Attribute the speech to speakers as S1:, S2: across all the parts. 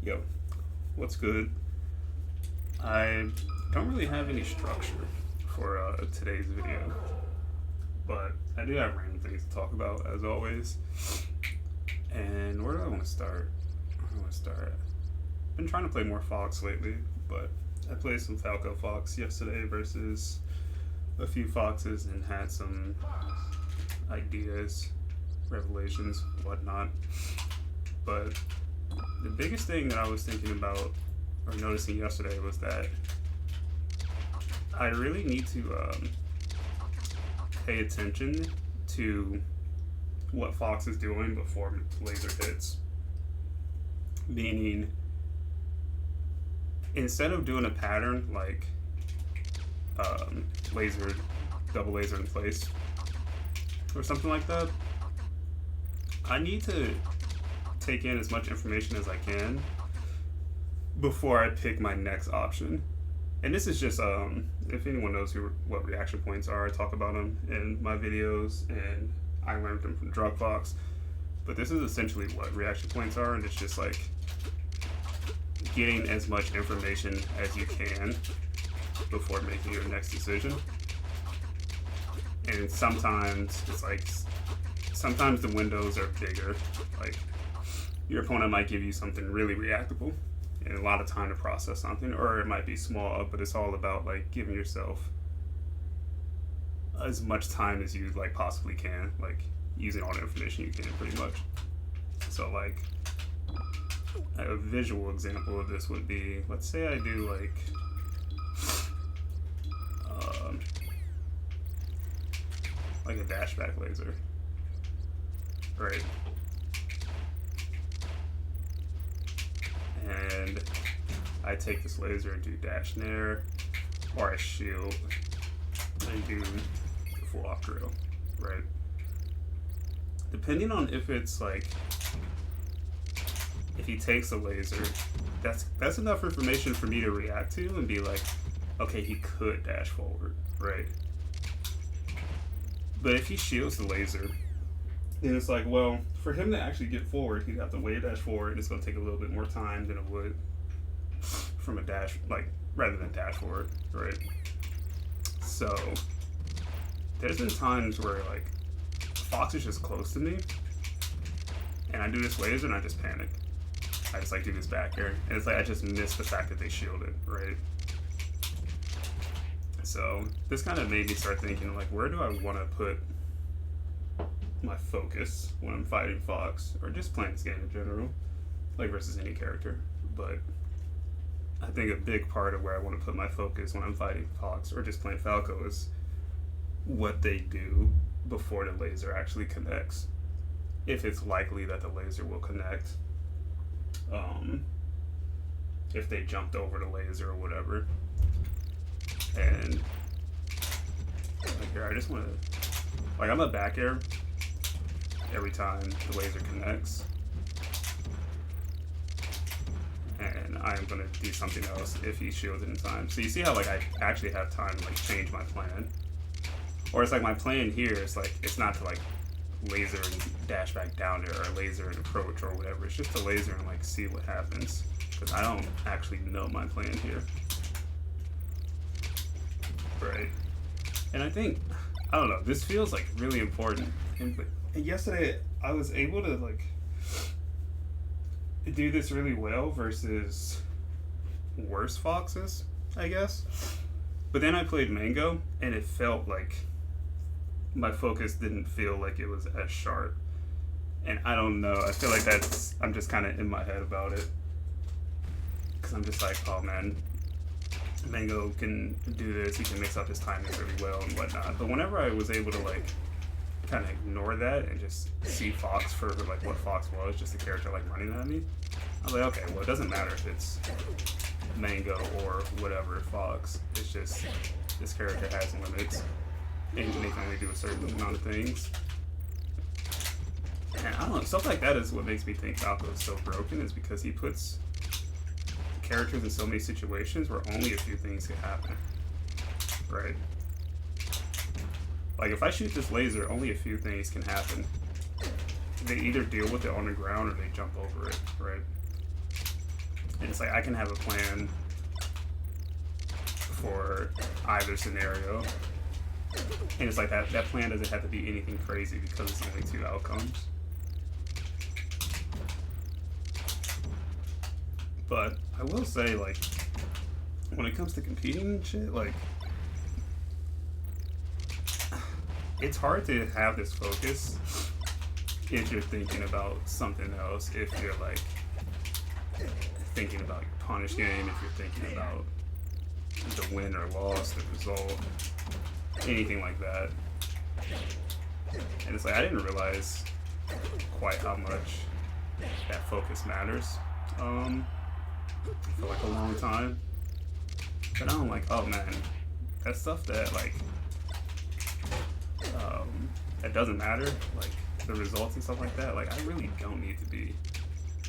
S1: Yo, what's good? I don't really have any structure for today's video, but I do have random things to talk about as always. And where do I want to start? I've been trying to play more Fox lately, but I played some Falco Fox yesterday versus a few Foxes and had some ideas, revelations, whatnot. But the biggest thing that I was thinking about or noticing yesterday was that I really need to pay attention to what Fox is doing before laser hits. Meaning, instead of doing a pattern like laser, double laser in place, or something like that, I need to take in as much information as I can before I pick my next option. And this is just, if anyone knows what reaction points are, I talk about them in my videos, and I learned them from Drug Fox. But this is essentially what reaction points are, and it's just like getting as much information as you can before making your next decision. And sometimes it's like, sometimes the windows are bigger. Like, your opponent might give you something really reactable and a lot of time to process something, or it might be small, but it's all about like giving yourself as much time as you like possibly can, like using all the information you can pretty much. So like a visual example of this would be, let's say I do like a dashback laser, right? And I take this laser and do dash nair, or I shield and do the full off drill, right? Depending on if it's like, if he takes a laser, that's enough information for me to react to and be like, okay, he could dash forward, right? But if he shields the laser, then it's like, well, for him to actually get forward, he'd have to wave dash forward, and it's going to take a little bit more time than it would from a dash, like, rather than dash forward, right? So, there's been times where, like, Fox is just close to me, and I do this laser, and I just panic. I just, like, do this back air, and it's like I just miss the fact that they shielded, right? So, this kind of made me start thinking, like, where do I want to put my focus when I'm fighting Fox, or just playing this game in general, like versus any character. But I think a big part of where I want to put my focus when I'm fighting Fox or just playing Falco is what they do before the laser actually connects, if it's likely that the laser will connect, if they jumped over the laser or whatever. And like here, I just want to, like, I'm a back air every time the laser connects, and I'm gonna do something else if he shields it in time. So you see how like I actually have time to like change my plan, or it's like my plan here is like, it's not to like laser and dash back down there, or laser and approach or whatever. It's just to laser and like see what happens, because I don't actually know my plan here, right? And I think, I don't know, this feels like really important. And yesterday I was able to like do this really well versus worse Foxes, I guess. But then I played Mango, and it felt like my focus didn't feel like it was as sharp. And I don't know, I feel like I'm just kind of in my head about it, because I'm just like, oh man, Mango can do this, he can mix up his timing really well and whatnot. But whenever I was able to like kind of ignore that and just see Fox for like what Fox was, just a character like running at me, I was like, okay, well, it doesn't matter if it's Mango or whatever Fox, it's just this character has limits and they can only do a certain amount of things. And I don't know, stuff like that is what makes me think Falco is so broken, is because he puts characters in so many situations where only a few things can happen, right? Like, if I shoot this laser, only a few things can happen. They either deal with it on the ground or they jump over it, right? And it's like I can have a plan for either scenario. And it's like that plan doesn't have to be anything crazy because it's only 2 outcomes. But I will say, like, when it comes to competing and shit, like, it's hard to have this focus if you're thinking about something else, if you're, like, thinking about your punish game, if you're thinking about the win or loss, the result, anything like that. And it's like, I didn't realize quite how much that focus matters for like a long time. But now I'm like, oh man, that stuff that like that doesn't matter, like the results and stuff like that, like I really don't need to be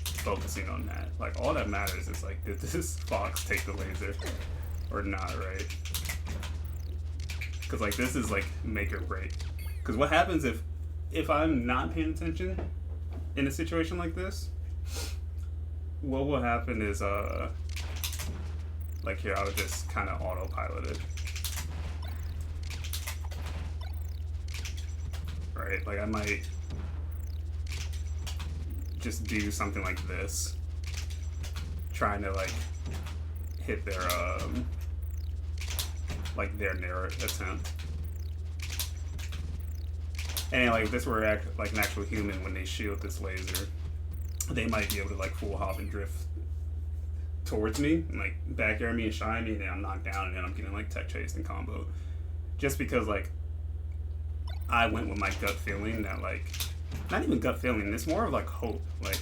S1: focusing on that. Like all that matters is like, did this fox take the laser or not, right? Because like this is like make or break. Because what happens if I'm not paying attention in a situation like this, what will happen is like here, I would just kind of autopilot it. Right? Like I might just do something like this, trying to like hit their like their narrow attempt. And like if this were like an actual human, when they shield this laser, they might be able to like full hop and drift towards me and like back air me and shine me, and then I'm knocked down and then I'm getting like tech chased and combo. Just because like I went with my gut feeling that like, not even gut feeling, it's more of like hope. Like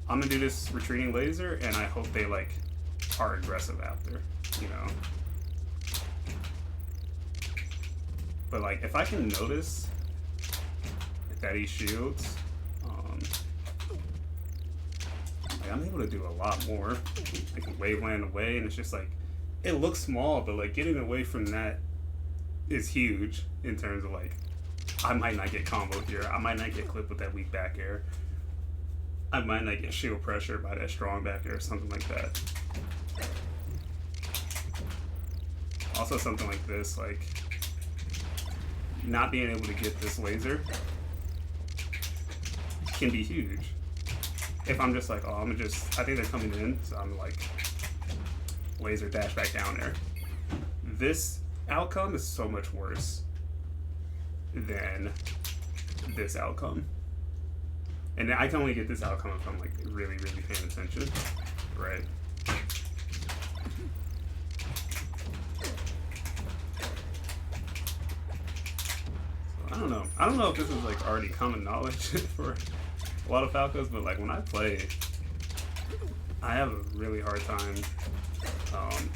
S1: I'm gonna do this retreating laser and I hope they like are aggressive after, you know. But like if I can notice that he shields, like I'm able to do a lot more. I can waveland away, and it's just like, it looks small, but like getting away from that is huge in terms of like, I might not get comboed here, I might not get clipped with that weak back air, I might not get shield pressure by that strong back air or something like that. Also something like this, like not being able to get this laser can be huge. If I'm just like, oh, I think they're coming in, so I'm like, laser dash back down there. This outcome is so much worse than this outcome. And I can only get this outcome if I'm like really, really paying attention, right? So I don't know if this is like already common knowledge for a lot of Falcos, but like when I play, I have a really hard time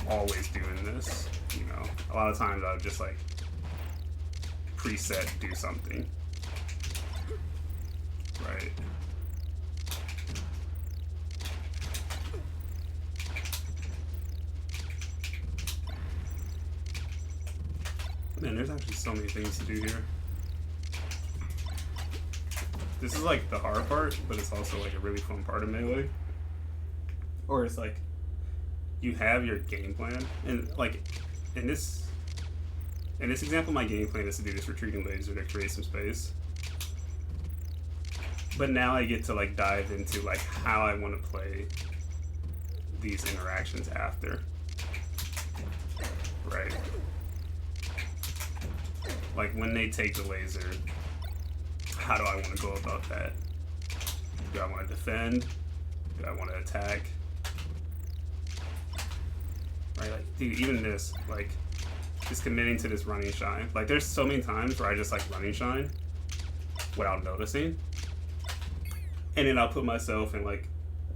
S1: always doing this, you know. A lot of times I would just like preset do something, right? Man, there's actually so many things to do here. This is like the hard part, but it's also like a really fun part of Melee. Or it's like, you have your game plan, and like, in this example, my game plan is to do this retreating laser to create some space. But now I get to like dive into like how I want to play these interactions after. Right? Like when they take the laser, how do I want to go about that? Do I want to defend? Do I want to attack? Right, like, dude, even this, like, just committing to this running shine. Like, there's so many times where I just, like, running shine without noticing. And then I'll put myself in, like,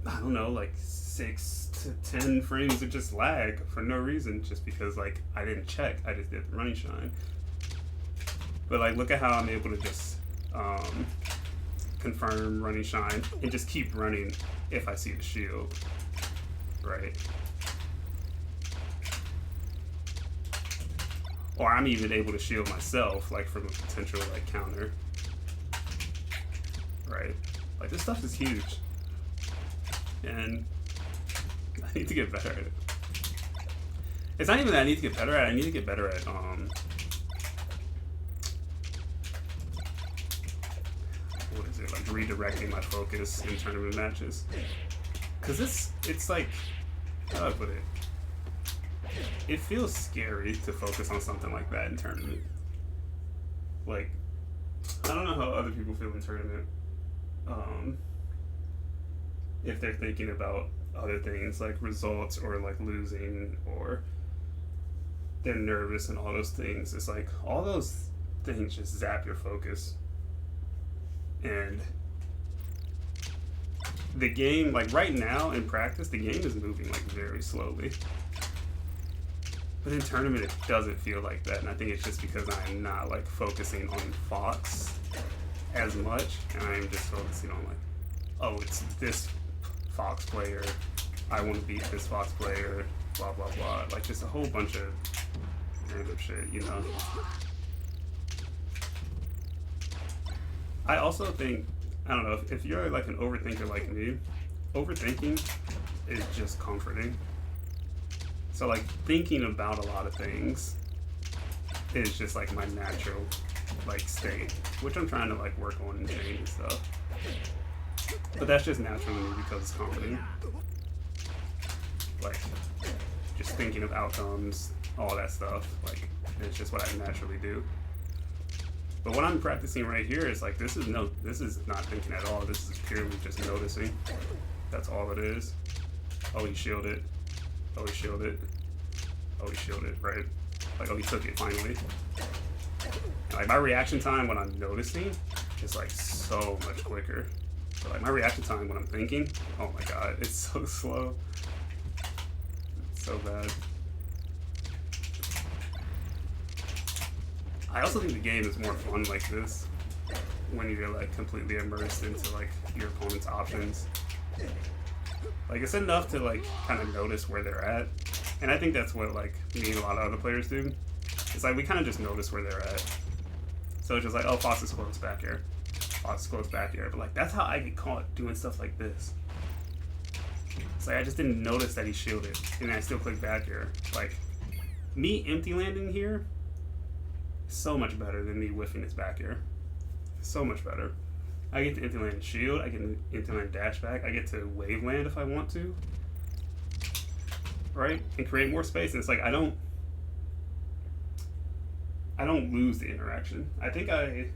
S1: I don't know, like, 6 to 10 frames of just lag for no reason, just because, like, I didn't check. I just did the running shine. But, like, look at how I'm able to just confirm running shine and just keep running if I see the shield, right? Or I'm even able to shield myself, like from a potential like counter, right? Like this stuff is huge, and need to get better at it. It's not even that I need to get better at it. I need to get better at what is it, like redirecting my focus in tournament matches. Cause it's like, how do I put it? It feels scary to focus on something like that in tournament. Like, I don't know how other people feel in tournament. If they're thinking about other things like results or like losing, or they're nervous and all those things. It's like all those things just zap your focus. And the game, like right now in practice, the game is moving like very slowly. But in tournament, it doesn't feel like that. And I think it's just because I'm not like focusing on Fox as much. And I am just focusing on like, oh, it's this Fox player. I want to beat this Fox player, blah, blah, blah. Like just a whole bunch of random shit, you know? I also think, I don't know, if you're like an overthinker like me, overthinking is just comforting. So like thinking about a lot of things is just like my natural like state, which I'm trying to like work on and change and stuff. But that's just natural to me because it's comforting. Like just thinking of outcomes, all that stuff, like it's just what I naturally do. But what I'm practicing right here is like, this is not thinking at all. This is purely just noticing. That's all it is. Oh, he shielded. Oh, he shielded. Oh, he shielded, right? Like, oh, he took it finally. And like my reaction time when I'm noticing is like so much quicker. But like my reaction time when I'm thinking, oh my God, it's so slow. It's so bad. I also think the game is more fun like this when you're like completely immersed into like your opponent's options. Like it's enough to like kind of notice where they're at, and I think that's what like me and a lot of other players do. It's like we kind of just notice where they're at. So it's just like, oh, Fox is close back here, Fox is close back here. But like that's how I get caught doing stuff like this. It's like I just didn't notice that he shielded, and I still click back here. Like me empty landing here. So much better than me whiffing his back here. So much better. I get to empty land shield, I get to empty land dash back, I get to wave land if I want to. Right? And create more space. And it's like I don't lose the interaction. I think I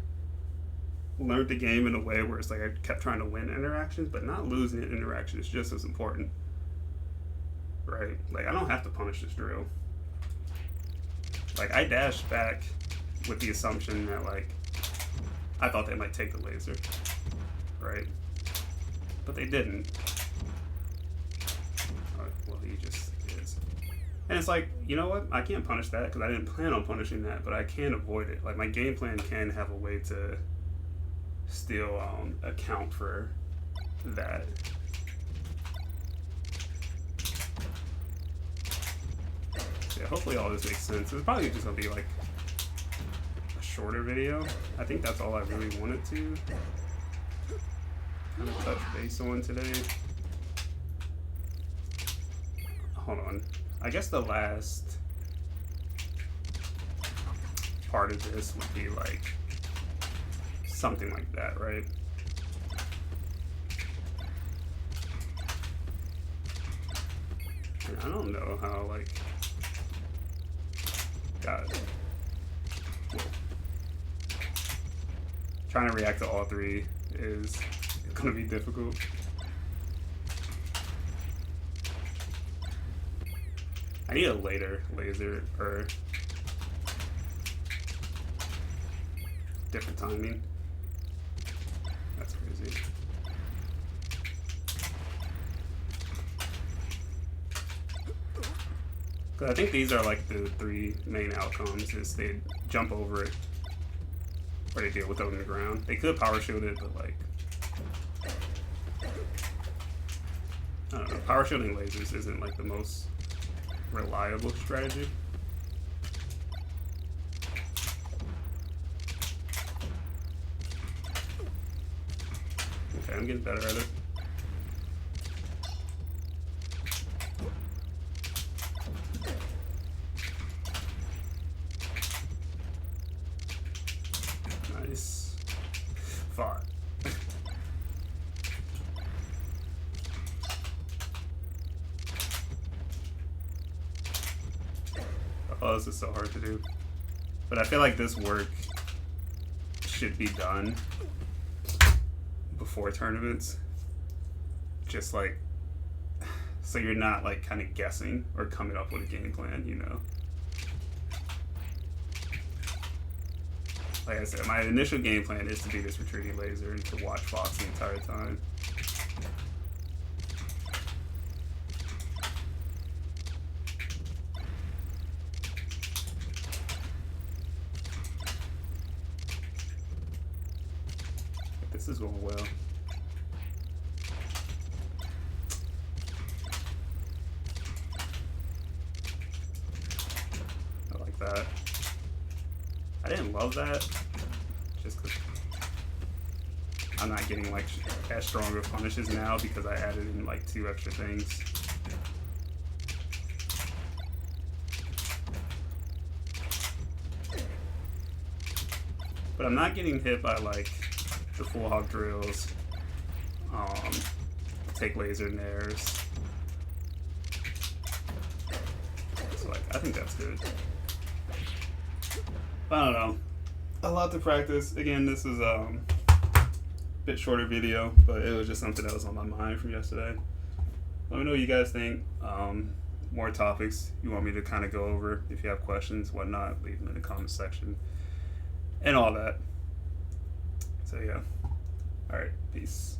S1: learned the game in a way where it's like I kept trying to win interactions, but not losing an interaction is just as important. Right? Like I don't have to punish this drill. Like I dashed back with the assumption that like I thought they might take the laser, right? But they didn't. Well, he just is. And it's like, you know what? I can't punish that because I didn't plan on punishing that, but I can avoid it. Like my game plan can have a way to still account for that. So yeah, hopefully all this makes sense. It's probably just gonna be like shorter video. I think that's all I really wanted to kind of touch base on today. Hold on. I guess the last part of this would be like something like that, right? And I don't know how like God. Whoa. Trying to react to all three is going to be difficult. I need a later laser or different timing. That's crazy. Cause I think these are like the three main outcomes: is they jump over it, or they deal with it on the ground. They could power shield it, but like I don't know. Power shielding lasers isn't like the most reliable strategy. Okay, I'm getting better at it. Oh, this is so hard to do. But I feel like this work should be done before tournaments. Just like, so you're not like kind of guessing or coming up with a game plan, you know? Like I said, my initial game plan is to be this retreating laser and to watch Fox the entire time. This is going well. I like that. I didn't love that, just because I'm not getting like as strong of punishes now because I added in like 2 extra things. But I'm not getting hit by like the full hog drills, take laser nares. So like, I think that's good. I don't know. A lot to practice. Again, this is a bit shorter video, but it was just something that was on my mind from yesterday. Let me know what you guys think. More topics you want me to kind of go over. If you have questions, whatnot, leave them in the comment section and all that. So yeah. All right. Peace.